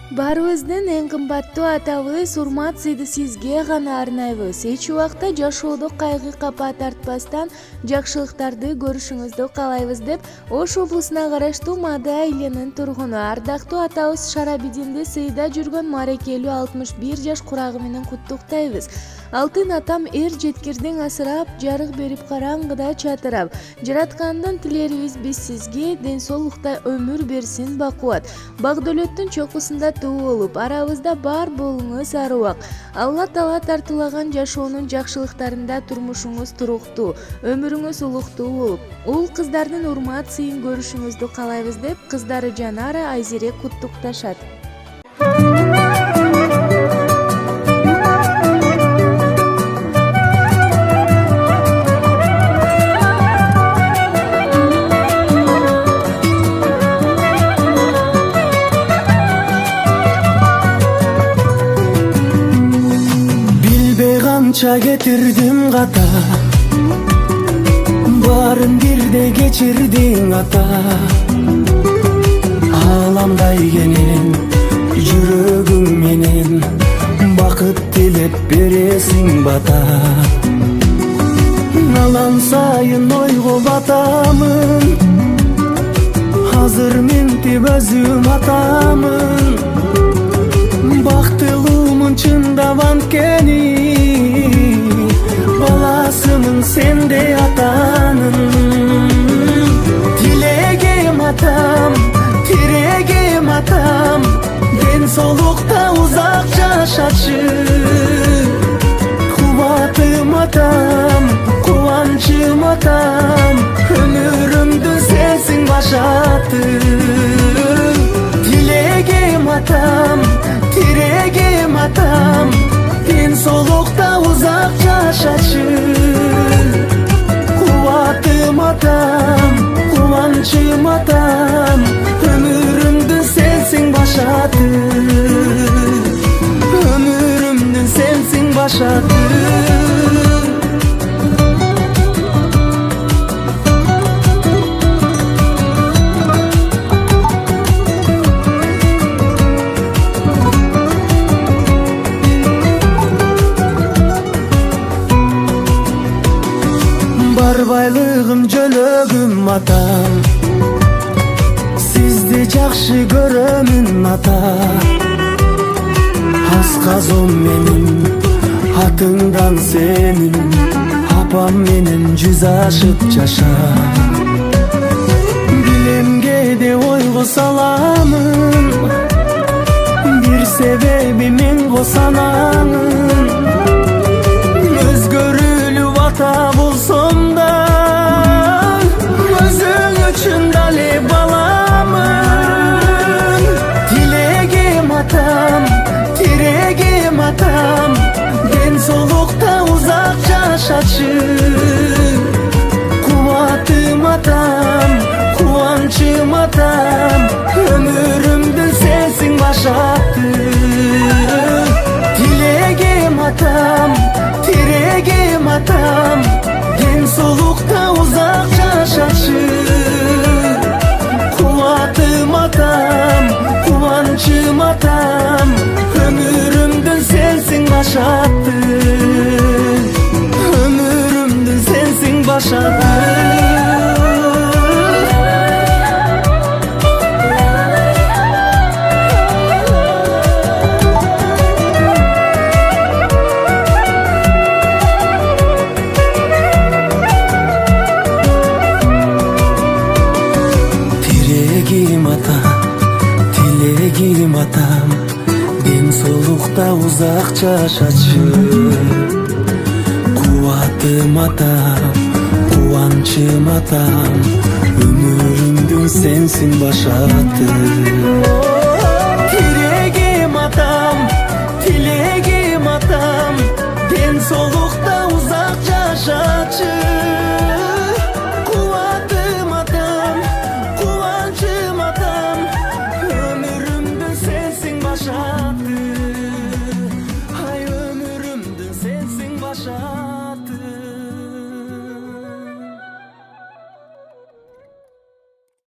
Баарыбыздын эң кымбаттуу атабыз урмат-сыйды сизге гана арнайбыз. Эч убакта жашоодо кайгы капа тартпастан жакшылыктарды көрүшүңүздү каалайбыз деп Ош облусуна караштуу Мада айылынын тургуну ардактуу атабыз Шарабидинди сыйда жүргөн марекелүү 61 жаш курагы менен куттуктайбыз. Алтын атам эр жеткирдиң асырап, жарык берип караңгыда чатырап. Жараткандан тилерибиз биз сизге ден соолукта өмүр берсин бакубат. Бак-дөлөттүн чокусунда туу болуп, арабызда бар болуңуз ар убак. Алла Таала тартуулаган жашоонун жакшылыктарында турмушуңуз туруктуу, өмүрүңүз улуктуу болуп, уул-кыздардын урмат сыйын көрүшүңүздү каалайбыз деп кыздары Жанара, Айзере куттукташат. Канча кетирдим ката, баарын бирде кечирдиң ата. Аламдай кенен жүрөгүң менен бакыт тилеп бересиң бата. Алан сайын ойго батамын, азыр ментип өзүм атамын. Бактылуумун чындап анткени, баласымын сендей атанын. Тилегим атам, тирегим атам, ден соолукта узак жашачы. Кубатым атам, кубанчым атам, өмүрүмдү сенсиң башаты. Тилегим атам, тирегим атам, ден соолукта узак жашачы. Кубатым атам, кубанчым атам, өмүрүмдү сенсиң башаты. Өмүрүмдү сенсиң башаты. Бар байлыгым жөлөгүм атам, сизди жакшы көрөмүн ата. Асказом менин, атыңдан сенин, апам менен жүз ашып жаша. Билемге де ойго саламын, бир себеби мен косанаңын. Өзгөрүлүп ата болсом да, өзүң үчүн дали баламын. Тилегим атам, тирегим атам, ден соолукта узак жашачы. Кубатым атам, кубанчым атам, өмүрүмдү сенсиң башаты. Тилегим атам, тирегим атам, ден соолукта узак жашачы. Кубатым атам, кубанчым атам, өмүрүмдү сенсиң башаты. Өмүрүмдү сенсиң башаты. Тилегим атам, ден соолукта узак жашачы. Кубатым атам, кубанчым атам, өмүрүмдүн сенсиң башаты. Тирегим атам, тилегим атам, ден соолукта узак жашачы.